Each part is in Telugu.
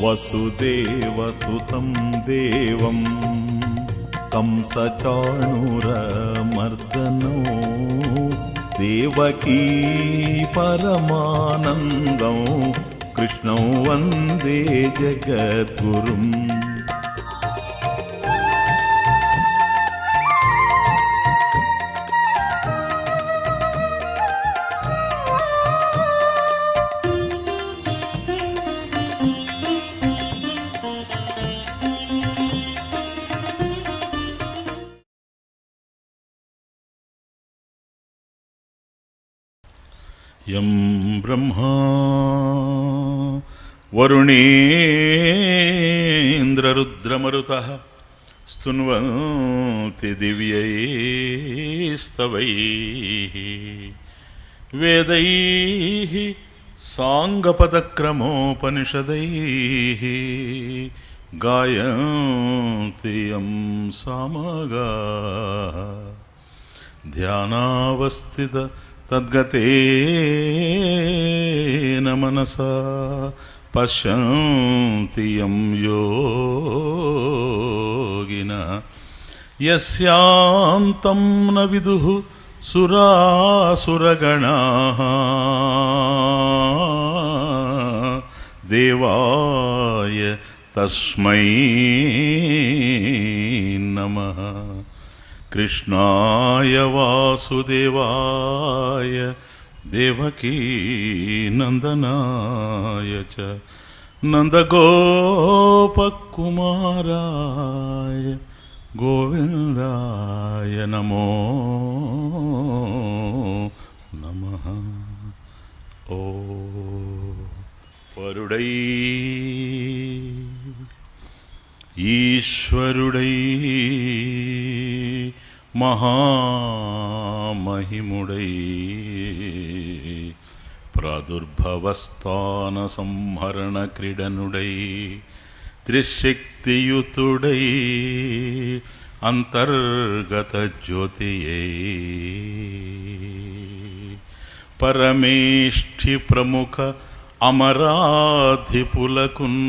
వసుదేవసుతం దేవం కంసచాణూరమర్దనో దేవకీ పరమానందం కృష్ణం వందే జగద్గురుం. యం బ్రహ్మా వరుణేంద్రరుద్రమరుతః స్తున్వంతి దివ్యైస్తవైః వేదైః సాంగపదక్రమోపనిషదైః గాయంతి యం సామగాః ధ్యానావస్థిత తద్గతేన మనసా పశ్యంతి యం యోగినః యస్యాంతం న విదుః సురాసురగణాః దేవాయ తస్మై నమః. కృష్ణాయ వాసుదేవాయ దేవకీ నందనాయ చ నందగోపకుమారాయ గోవిందాయ నమో నమః. ఓ పరుడై ఈశ్వరుడై మహామహిముడై ప్రాదుర్భవస్థాన సంహరణ క్రీడనుడై త్రిశక్తియుతుడై అంతర్గత జ్యోతియై పరమేష్ఠి ప్రముఖ అమరాధిపులకున్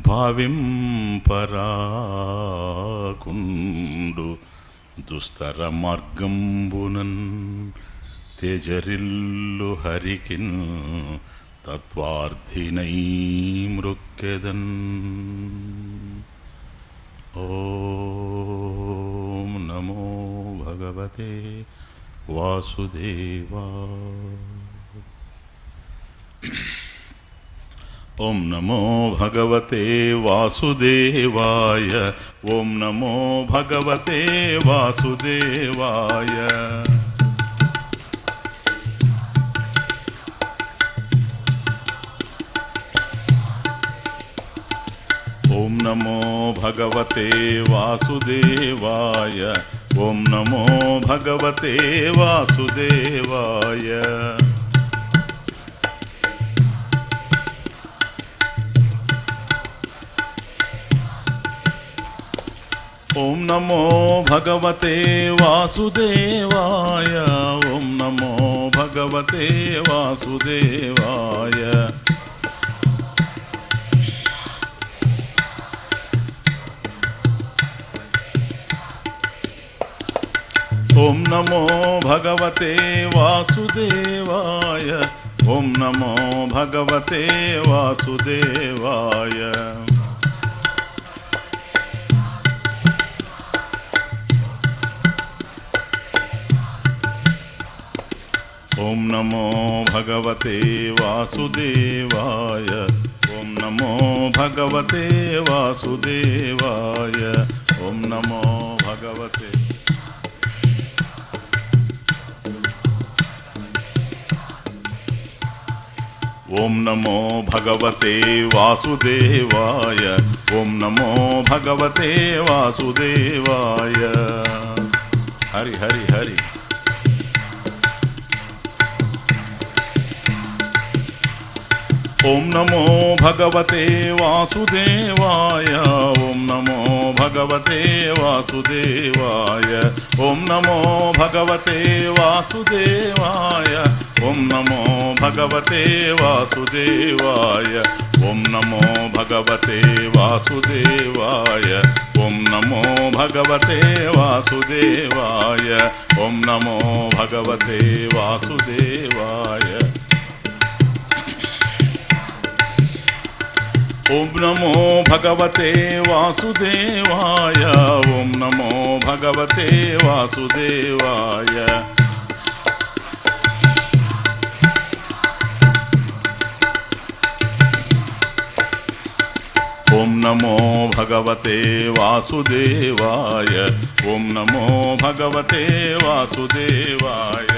భావింపరాకుండు దుస్తర మార్గంబునన్ తేజరిల్లు హరికిన్ తత్వార్థినై మృక్కెదన్. ఓం నమో భగవతే వాసుదేవాయ. ఓం నమో భగవతే వాసుదేవాయ. ఓం నమో భగవతే వాసుదేవాయ. ఓం నమో భగవతే వాసుదేవాయ. ఓం నమో భగవతే వాసుదేవాయ. ఓం నమో భగవతే వాసుదేవాయ. ఓం నమో భగవతే వాసుదేవాయ. ఓం నమో భగవతే వాసుదేవాయ. ఓం నమో భగవతే వాసుదేవాయ. ఓం నమో భగవతే వాసుదేవాయ. ఓం నమో భగవతే వాసుదేవాయ. ఓం నమో భగవతే. ఓం నమో భగవతే వాసుదేవాయ. ఓం నమో భగవతే వాసుదేవాయ. హరి హరి హరి. ఓం నమో భగవతే వాసుదేవాయ. ఓం నమో భగవతే వాసుదేవాయ. ఓం నమో భగవతే వాసుదేవాయ. ఓం నమో భగవతే వాసుదేవాయ. ఓం నమో భగవతే వాసుదేవాయ. ఓం నమో భగవతే వాసుదేవాయ. ఓం నమో భగవతే వాసుదేవాయ. ఓం నమో భగవతే వాసుదేవాయ. ఓం నమో భగవతే వాసుదేవాయ. ఓం నమో భగవతే వాసుదేవాయ. ఓం నమో భగవతే వాసుదేవాయ.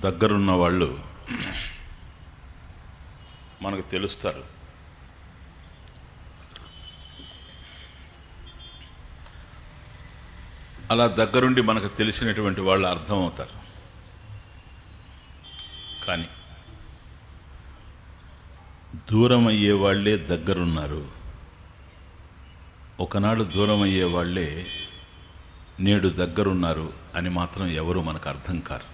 దగ్గరున్న వాళ్ళు మనకు తెలుస్తారు. అలా దగ్గరుండి మనకు తెలిసినటువంటి వాళ్ళు అర్థమవుతారు. కానీ దూరం అయ్యే వాళ్ళే దగ్గరున్నారు. ఒకనాడు దూరం అయ్యే వాళ్ళే నేడు దగ్గరున్నారు అని మాత్రం ఎవరు మనకు అర్థం కారు.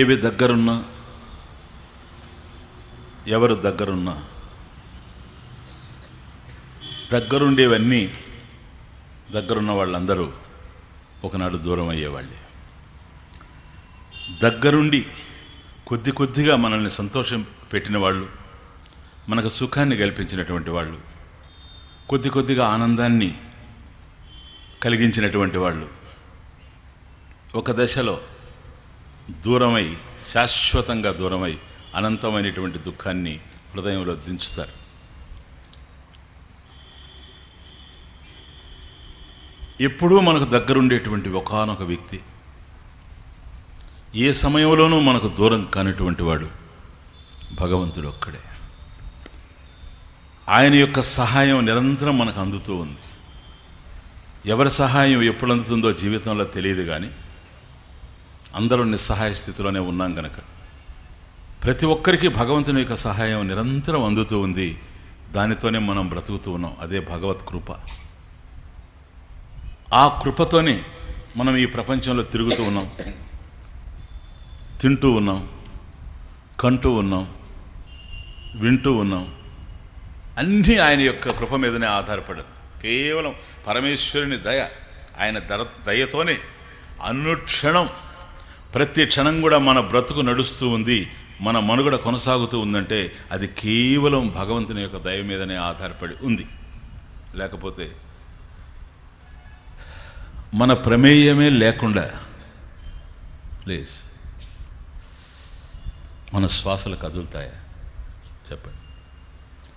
ఏవి దగ్గరున్నా, ఎవరు దగ్గరున్నా, దగ్గరుండేవన్నీ దగ్గరున్న వాళ్ళందరూ ఒకనాడు దూరం అయ్యేవాళ్ళే. దగ్గరుండి కొద్ది కొద్దిగా మనల్ని సంతోషం పెట్టిన వాళ్ళు, మనకు సుఖాన్ని కల్పించినటువంటి వాళ్ళు, కొద్ది కొద్దిగా ఆనందాన్ని కలిగించినటువంటి వాళ్ళు ఒక దశలో దూరమై, శాశ్వతంగా దూరమై అనంతమైనటువంటి దుఃఖాన్ని హృదయంలో దించుతారు. ఎప్పుడూ మనకు దగ్గరుండేటువంటి ఒకానొక వ్యక్తి, ఏ సమయంలోనూ మనకు దూరం కానిటువంటి వాడు భగవంతుడు ఒక్కడే. ఆయన యొక్క సహాయం నిరంతరం మనకు అందుతూ ఉంది. ఎవరి సహాయం ఎప్పుడు అందుతుందో జీవితంలో తెలియదు, కానీ అందరూ నిస్సహాయ స్థితిలోనే ఉన్నాం గనక ప్రతి ఒక్కరికి భగవంతుని యొక్క సహాయం నిరంతరం అందుతూ ఉంది. దానితోనే మనం బ్రతుకుతూ ఉన్నాం. అదే భగవత్ కృప. ఆ కృపతోనే మనం ఈ ప్రపంచంలో తిరుగుతూ ఉన్నాం, తింటూ ఉన్నాం, కంటూ ఉన్నాం, వింటూ ఉన్నాం. అన్నీ ఆయన యొక్క కృప మీదనే ఆధారపడదు. కేవలం పరమేశ్వరుని దయ, ఆయన దయతోనే అనుక్షణం, ప్రతి క్షణం కూడా మన బ్రతుకు నడుస్తూ ఉంది, మన మనుగడ కొనసాగుతూ ఉందంటే అది కేవలం భగవంతుని యొక్క దయ మీదనే ఆధారపడి ఉంది. లేకపోతే మన ప్రమేయమే లేకుండా ప్లీజ్ మన శ్వాసలు కదులుతాయా చెప్పండి?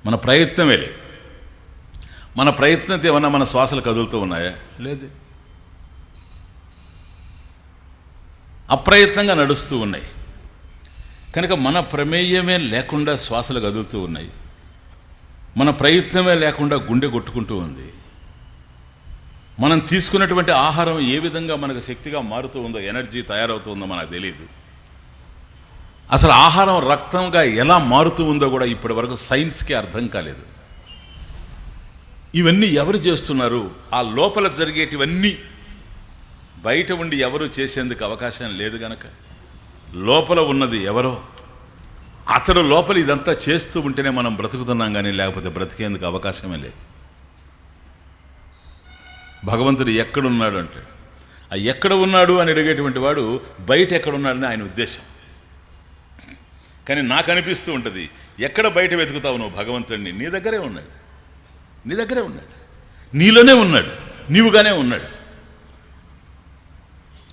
మన ప్రయత్నమే లేదు. మన ప్రయత్నంతో ఏమన్నా మన శ్వాసలు కదులుతూ ఉన్నాయా? లేదు. అప్రయత్నంగా నడుస్తూ ఉన్నాయి. కనుక మన ప్రమేయమే లేకుండా శ్వాసలు కదులుతూ ఉన్నాయి. మన ప్రయత్నమే లేకుండా గుండె కొట్టుకుంటూ ఉంది. మనం తీసుకున్నటువంటి ఆహారం ఏ విధంగా మనకు శక్తిగా మారుతూ ఉందో, ఎనర్జీ తయారవుతుందో మనకు తెలియదు. అసలు ఆహారం రక్తంగా ఎలా మారుతూ ఉందో కూడా ఇప్పటి వరకు సైన్స్కి అర్థం కాలేదు. ఇవన్నీ ఎవరు చేస్తున్నారు? ఆ లోపల జరిగేటివన్నీ బయట ఉండి ఎవరు చేసేందుకు అవకాశం లేదు గనక లోపల ఉన్నది ఎవరో అతడు లోపల ఇదంతా చేస్తూ ఉంటేనే మనం బ్రతుకుతున్నాం, కానీ లేకపోతే బ్రతికేందుకు అవకాశమే లేదు. భగవంతుడు ఎక్కడున్నాడు అంటే, ఆ ఎక్కడ ఉన్నాడు అని అడిగేటువంటి వాడు బయట ఎక్కడున్నాడని ఆయన ఉద్దేశం. కానీ నాకు అనిపిస్తూ ఉంటుంది, ఎక్కడ బయట వెతుకుతావు నువ్వు భగవంతుడిని? నీ దగ్గరే ఉన్నాడు, నీ దగ్గరే ఉన్నాడు, నీలోనే ఉన్నాడు, నీవుగానే ఉన్నాడు.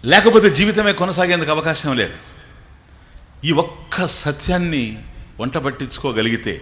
లేకపోతే జీవితమే కొనసాగేందుకు అవకాశం లేదు. ఈ ఒక్క సత్యాన్ని వంట పట్టించుకోగలిగితే